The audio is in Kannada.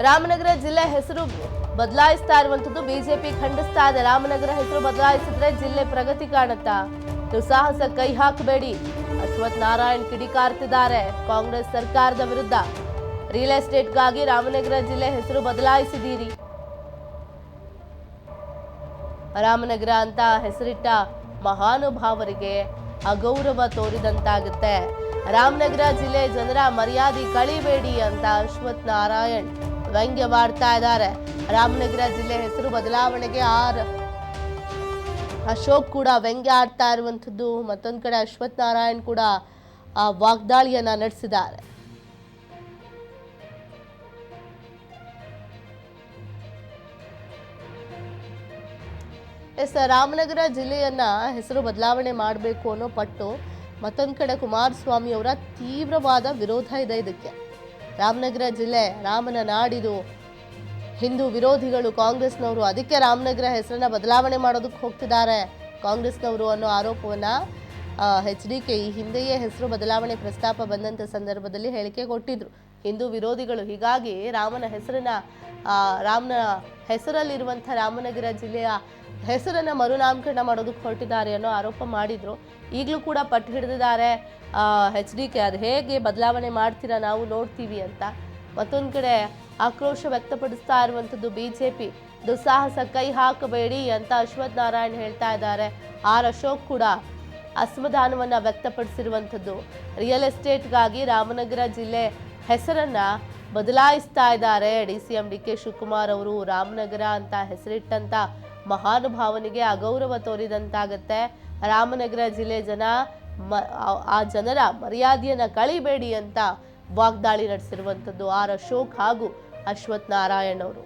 ರಾಮನಗರ ಜಿಲ್ಲೆ ಹೆಸರು ಬದಲಾಯಿಸ್ತಾ ಇರುವಂತದ್ದು ಬಿಜೆಪಿ ಖಂಡಿಸ್ತಾ ಇದೆ. ರಾಮನಗರ ಹೆಸರು ಬದಲಾಯಿಸಿದ್ರೆ ಜಿಲ್ಲೆ ಪ್ರಗತಿ ಕಾಣುತ್ತಾ? ದುಸ್ಸಾಹಸ ಕೈ ಹಾಕಬೇಡಿ, ಅಶ್ವಥ್ ನಾರಾಯಣ್ ಕಿಡಿಕಾರ್ತಿದ್ದಾರೆ ಕಾಂಗ್ರೆಸ್ ಸರ್ಕಾರದ ವಿರುದ್ಧ. ರಿಯಲ್ ಎಸ್ಟೇಟ್ಗಾಗಿ ರಾಮನಗರ ಜಿಲ್ಲೆ ಹೆಸರು ಬದಲಾಯಿಸಿದ್ದೀರಿ. ರಾಮನಗರ ಅಂತ ಹೆಸರಿಟ್ಟ ಮಹಾನುಭಾವರಿಗೆ ಅಗೌರವ ತೋರಿದಂತಾಗುತ್ತೆ. ರಾಮನಗರ ಜಿಲ್ಲೆ ಜನರ ಮರ್ಯಾದೆ ಕಳಿಬೇಡಿ ಅಂತ ಅಶ್ವಥ್ ನಾರಾಯಣ್ ವ್ಯಂಗ್ಯವಾಡ್ತಾ ಇದ್ದಾರೆ. ರಾಮನಗರ ಜಿಲ್ಲೆ ಹೆಸರು ಬದಲಾವಣೆಗೆ ಅಶೋಕ್ ಕೂಡ ವ್ಯಂಗ್ಯ ಆಡ್ತಾ ಇರುವಂಥದ್ದು. ಮತ್ತೊಂದು ಕಡೆ ಅಶ್ವಥ್ ನಾರಾಯಣ್ ಕೂಡ ವಾಗ್ದಾಳಿಯನ್ನ ನಡೆಸಿದ್ದಾರೆ. ರಾಮನಗರ ಜಿಲ್ಲೆಯನ್ನ ಹೆಸರು ಬದಲಾವಣೆ ಮಾಡಬೇಕು ಅನ್ನೋ ಪಟ್ಟು ಮತ್ತೊಂದು ಕಡೆ ಕುಮಾರಸ್ವಾಮಿ ಅವರ ತೀವ್ರವಾದ ವಿರೋಧ ಇದೆ ಇದಕ್ಕೆ. ರಾಮನಗರ ಜಿಲ್ಲೆ ರಾಮನ ನಾಡಿದು, ಹಿಂದೂ ವಿರೋಧಿಗಳು ಕಾಂಗ್ರೆಸ್ನವರು, ಅದಕ್ಕೆ ರಾಮನಗರ ಹೆಸರನ್ನ ಬದಲಾವಣೆ ಮಾಡೋದಕ್ಕೆ ಹೋಗ್ತಿದ್ದಾರೆ ಕಾಂಗ್ರೆಸ್ನವರು ಅನ್ನೋ ಆರೋಪವನ್ನ HDK ಈ ಹಿಂದೆಯೇ ಹೆಸರು ಬದಲಾವಣೆ ಪ್ರಸ್ತಾಪ ಬಂದಂತ ಸಂದರ್ಭದಲ್ಲಿ ಹೇಳಿಕೆ ಕೊಟ್ಟಿದ್ರು. ಹಿಂದೂ ವಿರೋಧಿಗಳು ಹೀಗಾಗಿ ರಾಮನ ಹೆಸರಲ್ಲಿರುವಂತಹ ರಾಮನಗರ ಜಿಲ್ಲೆಯ ಹೆಸರನ್ನ ಮರುನಾಮಕರಣ ಮಾಡೋದಕ್ಕೆ ಹೊರಟಿದ್ದಾರೆ ಅನ್ನೋ ಆರೋಪ ಮಾಡಿದ್ರು. ಈಗಲೂ ಕೂಡ ಪಟ್ಟು ಹಿಡಿದಿದ್ದಾರೆ HDK. ಅದು ಹೇಗೆ ಬದಲಾವಣೆ ಮಾಡ್ತೀರಾ ನಾವು ನೋಡ್ತೀವಿ ಅಂತ. ಮತ್ತೊಂದು ಕಡೆ ಆಕ್ರೋಶ ವ್ಯಕ್ತಪಡಿಸ್ತಾ ಇರುವಂಥದ್ದು ಬಿಜೆಪಿ. ದುಸ್ಸಾಹಸ ಕೈ ಹಾಕಬೇಡಿ ಅಂತ ಅಶ್ವಥ್ ನಾರಾಯಣ್ ಹೇಳ್ತಾ ಇದ್ದಾರೆ. ಅಶೋಕ್ ಕೂಡ ಅಸಮಾಧಾನವನ್ನ ವ್ಯಕ್ತಪಡಿಸಿರುವಂಥದ್ದು. ರಿಯಲ್ ಎಸ್ಟೇಟ್ಗಾಗಿ ರಾಮನಗರ ಜಿಲ್ಲೆ ಹೆಸರನ್ನ ಬದಲಾಯಿಸ್ತಾ ಇದ್ದಾರೆ. DCM DK ಶಿವಕುಮಾರ್ ಅವರು ರಾಮನಗರ ಅಂತ ಹೆಸರಿಟ್ಟಂತ ಮಹಾನುಭಾವನಿಗೆ ಅಗೌರವ ತೋರಿದಂತಾಗತ್ತೆ. ರಾಮನಗರ ಜಿಲ್ಲೆ ಆ ಜನರ ಮರ್ಯಾದೆಯನ್ನ ಕಳಿಬೇಡಿ ಅಂತ ವಾಗ್ದಾಳಿ ನಡೆಸಿರುವಂಥದ್ದು ಅಶೋಕ್ ಹಾಗೂ ಅಶ್ವಥ್ ನಾರಾಯಣ್ ಅವರು.